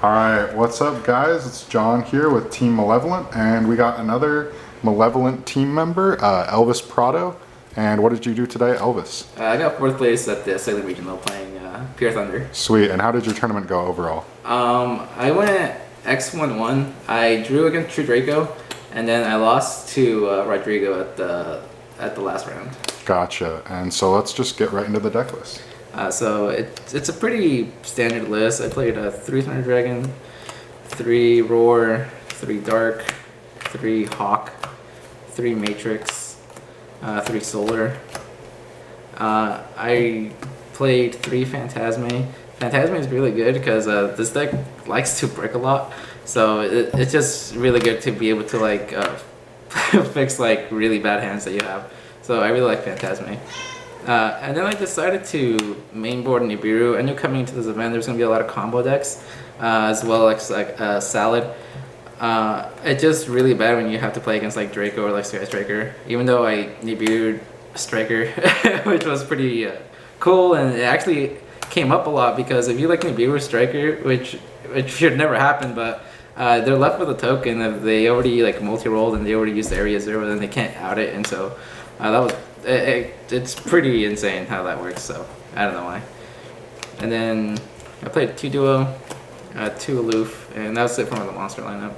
Alright, what's up guys? It's John here with Team Malevolent, and we got another Malevolent team member, Elvis Prado. And what did you do today, Elvis? I got 4th place at the Salem Regional playing Pure Thunder. Sweet, and how did your tournament go overall? I went X1-1. I drew against True Draco, and then I lost to Rodrigo at the last round. Gotcha, and so let's just get right into the deck list. So it's a pretty standard list. I played a 3 Thunder Dragon, 3 Roar, 3 Dark, 3 Hawk, 3 Matrix, 3 Solar. I played 3 Phantasme. Phantasme is really good because this deck likes to brick a lot, so it's just really good to be able to like fix like really bad hands that you have. So I really like Phantasme. And then I decided to mainboard Nibiru. I knew coming into this event there's going to be a lot of combo decks, as well as like Salad. It's just really bad when you have to play against like Draco or like Sky Striker. Even though I Nibiru'd Striker, which was pretty cool, and it actually came up a lot because if you like Nibiru Striker, which should never happen, but they're left with a token if they already like multi-rolled and they already used Area 0, then they can't out it, and so that was it's pretty insane how that works, so I don't know why. And then I played 2 Duo, 2 Aloof, and that was it from the monster lineup.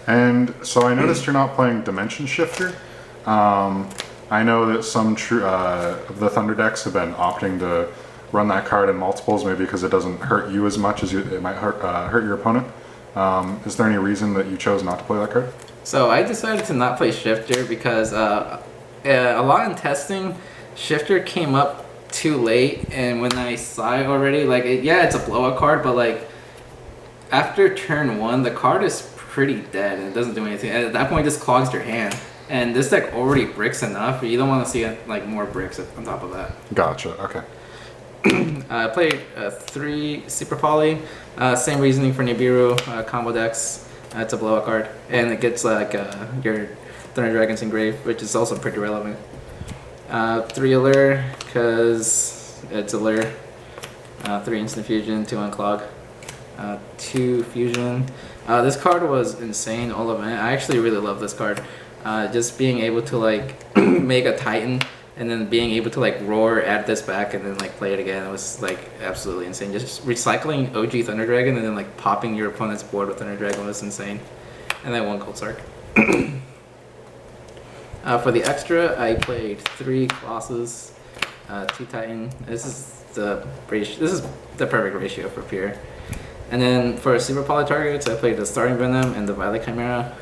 And so I noticed you're not playing Dimension Shifter. I know that some of the Thunder decks have been opting to run that card in multiples, maybe because it doesn't hurt you as much as it might hurt your opponent. Is there any reason that you chose not to play that card? So I decided to not play Shifter because a lot in testing, Shifter came up too late, and when I saw it already, like, yeah, it's a blowout card, but like, after turn 1, the card is pretty dead, and it doesn't do anything. At that point, it just clogs your hand, and this deck already bricks enough, you don't want to see like more bricks on top of that. Gotcha, okay. I played 3 Super Poly, same reasoning for Nibiru, combo decks. It's a blowout card, and it gets like your Thunder Dragons Engraved, which is also pretty relevant. 3 Allure, because it's Allure. 3 Instant Fusion, 2 Unclog, 2 Fusion. This card was insane all event. I actually really love this card. Just being able to like make a Titan, and then being able to like roar, add this back, and then like play it again. It was like absolutely insane. Just recycling OG Thunder Dragon and then like popping your opponent's board with Thunder Dragon was insane. And then 1 Cold Sark. For the extra, I played 3 Colossus, 2 Titan. This is the perfect ratio for Pure. And then for Super Poly targets, I played the Starting Venom and the Violet Chimera,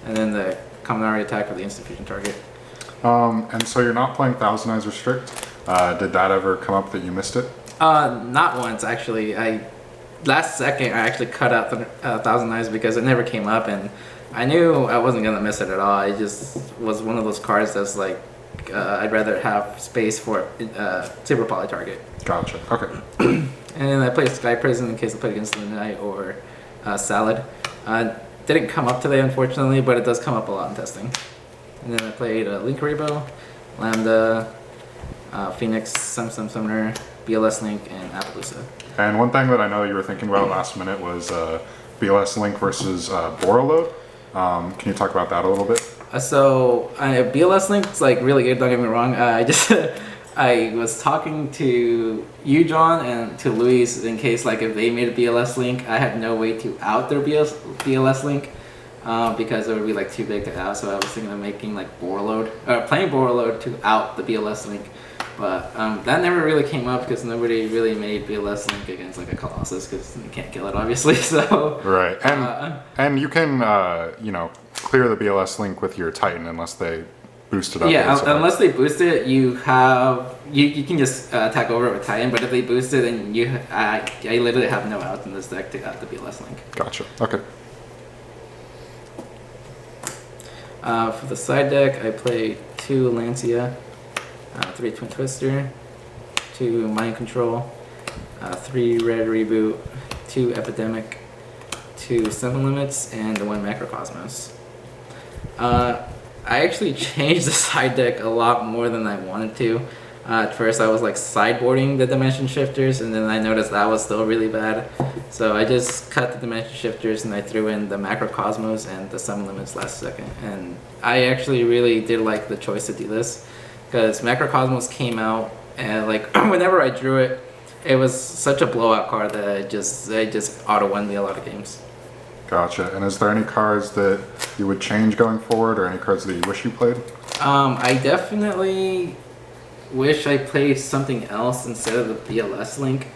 and then the Kaminari attack for the Instant Fusion target. And so you're not playing Thousand Eyes Restrict. Did that ever come up that you missed it? Not once, actually. Last second I actually cut out the Thousand Eyes because it never came up, and I knew I wasn't gonna miss it at all. It just was one of those cards that's like I'd rather have space for Super Poly target. Gotcha. Okay. And then I played Sky Prison in case I played against Luminite or Salad. Didn't come up today, unfortunately, but it does come up a lot in testing. And then I played Link Rebo, Lambda, Phoenix, Summoner, BLS Link, and Appaloosa. And one thing that I know you were thinking about last minute was BLS Link versus Borreload. Can you talk about that a little bit? So BLS Link's like really good, don't get me wrong. I was talking to you, John, and to Luis in case like if they made a BLS Link, I had no way to out their BLS Link because it would be like too big to out. So I was thinking of making like playing Borreload to out the BLS Link. But that never really came up because nobody really made BLS Link against like a Colossus because you can't kill it, obviously. So right, and you can you know, clear the BLS Link with your Titan unless they boost it up. Yeah, unless they boost it, you can just attack over it with Titan. But if they boost it, then I literally have no outs in this deck to out the BLS Link. Gotcha. Okay. For the side deck, I played 2 Lancia. 3 Twin Twister, 2 Mind Control, 3 Red Reboot, 2 Epidemic, 2 Simple Limits, and 1 Macrocosmos. I actually changed the side deck a lot more than I wanted to. At first, I was like sideboarding the dimension shifters, and then I noticed that was still really bad. So I just cut the dimension shifters and I threw in the macrocosmos and the summon limits last second. And I actually really did like the choice to do this because macrocosmos came out and like whenever I drew it, it was such a blowout card that I just auto won me a lot of games. Gotcha. And is there any cards that you would change going forward, or any cards that you wish you played? I definitely wish I played something else instead of the BLS link.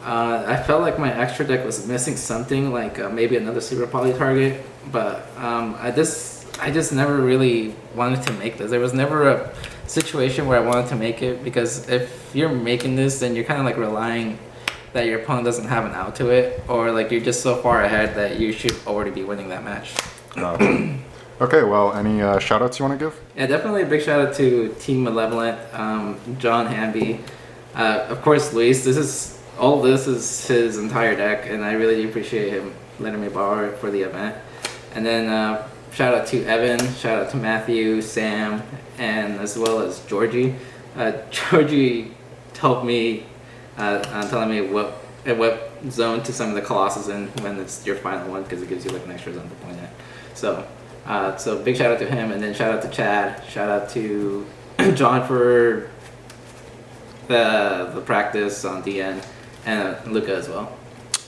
I felt like my extra deck was missing something, like maybe another super poly target, but I just never really wanted to make this. There was never a situation where I wanted to make it, because if you're making this, then you're kind of like relying that your opponent doesn't have an out to it, or like you're just so far ahead that you should already be winning that match. Okay, well, any shout outs you want to give? Yeah, definitely a big shout out to Team Malevolent, John Hamby, of course Luis. All this is his entire deck, and I really appreciate him letting me borrow it for the event. And then shout out to Evan, shout out to Matthew, Sam, and as well as Georgie. Georgie helped me telling me what zone to summon the Colossus in when it's your final one, because it gives you like an extra zone to point at. So big shout out to him, and then shout out to Chad, shout out to John for the practice on DN, and Luca as well.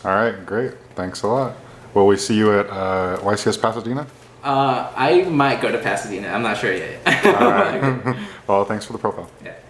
All right, great. Thanks a lot. Will we see you at YCS Pasadena? I might go to Pasadena. I'm not sure yet. All right. Well, thanks for the profile.